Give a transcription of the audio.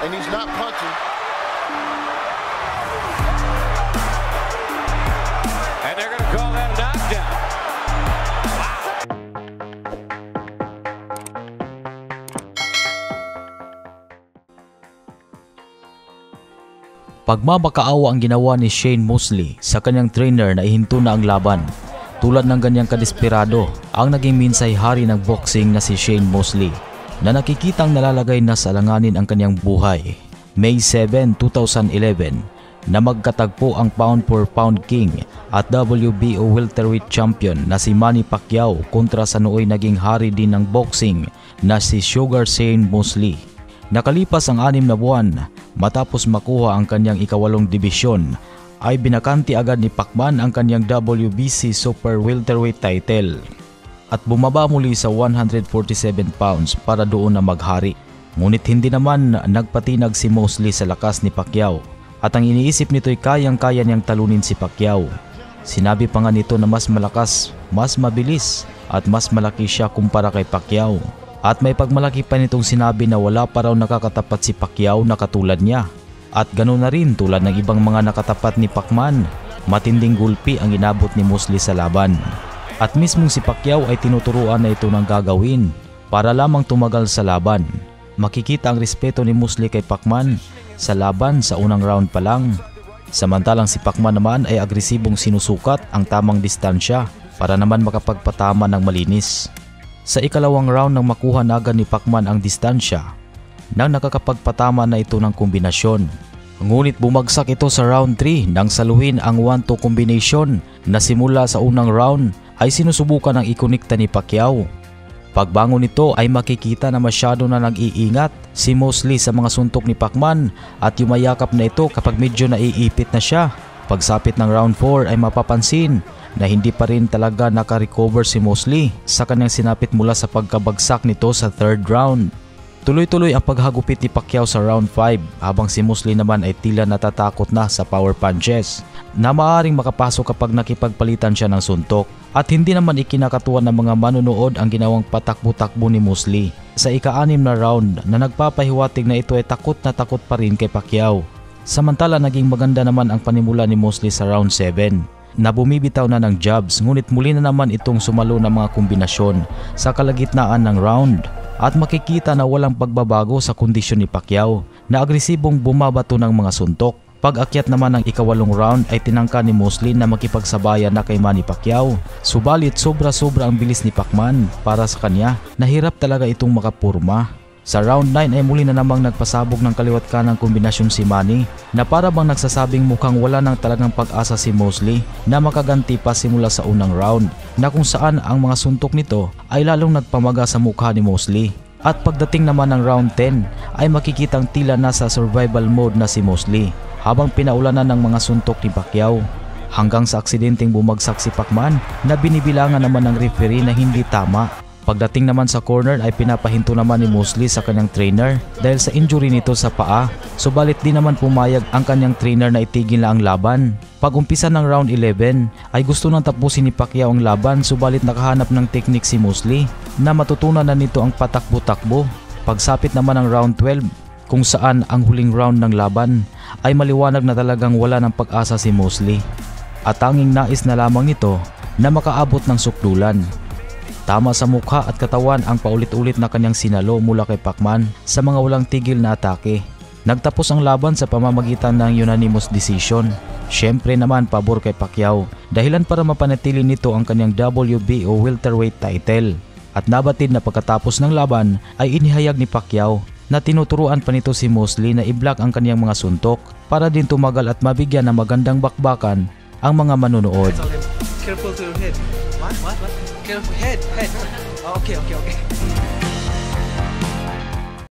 and he's not punching. And they're going to call that a knockdown. Pagmamakaawa ang ginawa ni Shane Mosley sa kanyang trainer na ihinto na ang laban. Tulad ng ganyang kadesperado ang naging minsay-hari ng boxing na si Shane Mosley na nakikitang nalalagay na sa alanganin ang kanyang buhay. May 7, 2011 na magkatagpo ang pound for pound king at WBO welterweight champion na si Manny Pacquiao kontra sa nooy naging hari din ng boxing na si Sugar Shane Mosley. Nakalipas ang 6 na buwan matapos makuha ang kanyang ika-8 dibisyon ay binakanti agad ni Pacman ang kanyang WBC Super Welterweight title at bumaba muli sa 147 pounds para doon na maghari. Ngunit hindi naman nagpatinag si Mosley sa lakas ni Pacquiao at ang iniisip nito'y kayang-kaya niyang talunin si Pacquiao. Sinabi pa nga nito na mas malakas, mas mabilis at mas malaki siya kumpara kay Pacquiao. At may pagmalaki pa nitong sinabi na wala pa raw nakakatapat si Pacquiao na katulad niya. At ganoon na rin tulad ng ibang mga nakatapat ni Pacman, matinding gulpi ang inabot ni Mosley sa laban. At mismong si Pacquiao ay tinuturuan na ito ng gagawin para lamang tumagal sa laban. Makikita ang respeto ni Mosley kay Pacman sa laban sa unang round pa lang. Samantalang si Pacman naman ay agresibong sinusukat ang tamang distansya para naman makapagpatama ng malinis. Sa ikalawang round nang makuha na agad ni Pacman ang distansya nang nakakapagpatama na ito ng kombinasyon. Ngunit bumagsak ito sa round 3 nang saluhin ang 1-2 combination na simula sa unang round ay sinusubukan ng ikonikta ni Pacquiao. Pagbangon nito ay makikita na masyado na nag-iingat si Mosley sa mga suntok ni Pacman at yumayakap na ito kapag medyo naiipit na siya. Pagsapit ng round 4 ay mapapansin na hindi pa rin talaga nakarecover si Mosley sa kanyang sinapit mula sa pagkabagsak nito sa 3rd round. Tuloy-tuloy ang paghagupit ni Pacquiao sa round 5 habang si Mosley naman ay tila natatakot na sa power punches na maaaring makapasok kapag nakipagpalitan siya ng suntok. At hindi naman ikinakatuwa ng mga manunood ang ginawang patakbo-takbo ni Mosley sa ika-6 na round na nagpapahiwatig na ito ay takot na takot pa rin kay Pacquiao. Samantala naging maganda naman ang panimula ni Mosley sa round 7 na bumibitaw na ng jabs ngunit muli na naman itong sumalo ng mga kombinasyon sa kalagitnaan ng round at makikita na walang pagbabago sa kondisyon ni Pacquiao na agresibong bumabato ng mga suntok. Pag-akyat naman ng ika-8 round ay tinangka ni Mosley na makipagsabayan na kay Manny Pacquiao. Subalit sobra-sobra ang bilis ni Pacman para sa kanya, nahirap talaga itong makapurma. Sa round 9 ay muli na namang nagpasabog ng kaliwat kanang kombinasyon si Manny na para bang nagsasabing mukhang wala nang talagang pag-asa si Mosley na makaganti pa simula sa unang round na kung saan ang mga suntok nito ay lalong nagpamaga sa mukha ni Mosley. At pagdating naman ng round 10 ay makikitang tila nasa survival mode na si Mosley habang pinaulanan ng mga suntok ni Pacquiao hanggang sa aksidenteng bumagsak si Pacman na binibilangan naman ng referee na hindi tama. Pagdating naman sa corner ay pinapahinto naman ni Mosley sa kanyang trainer dahil sa injury nito sa paa. Subalit di naman pumayag ang kanyang trainer na itigil na ang laban. Pag-umpisa ng round 11 ay gusto nang tapusin ni Pacquiao ang laban subalit nakahanap ng teknik si Mosley na matutunan na nito ang patakbo-takbo. Pagsapit naman ng round 12 kung saan ang huling round ng laban ay maliwanag na talagang wala ng pag-asa si Mosley at tanging nais na lamang nito na makaabot ng sukdulan. Tama sa mukha at katawan ang paulit-ulit na kanyang sinalo mula kay Pacman sa mga walang tigil na atake. Nagtapos ang laban sa pamamagitan ng unanimous decision. Siyempre naman pabor kay Pacquiao dahilan para mapanatili nito ang kanyang WBO welterweight title. At nabatid na pagkatapos ng laban ay inihayag ni Pacquiao na tinuturuan pa nito si Mosley na i-block ang kaniyang mga suntok para din tumagal at mabigyan ng magandang bakbakan ang mga manunood. Careful to your head. What? Careful. Head. Oh, okay.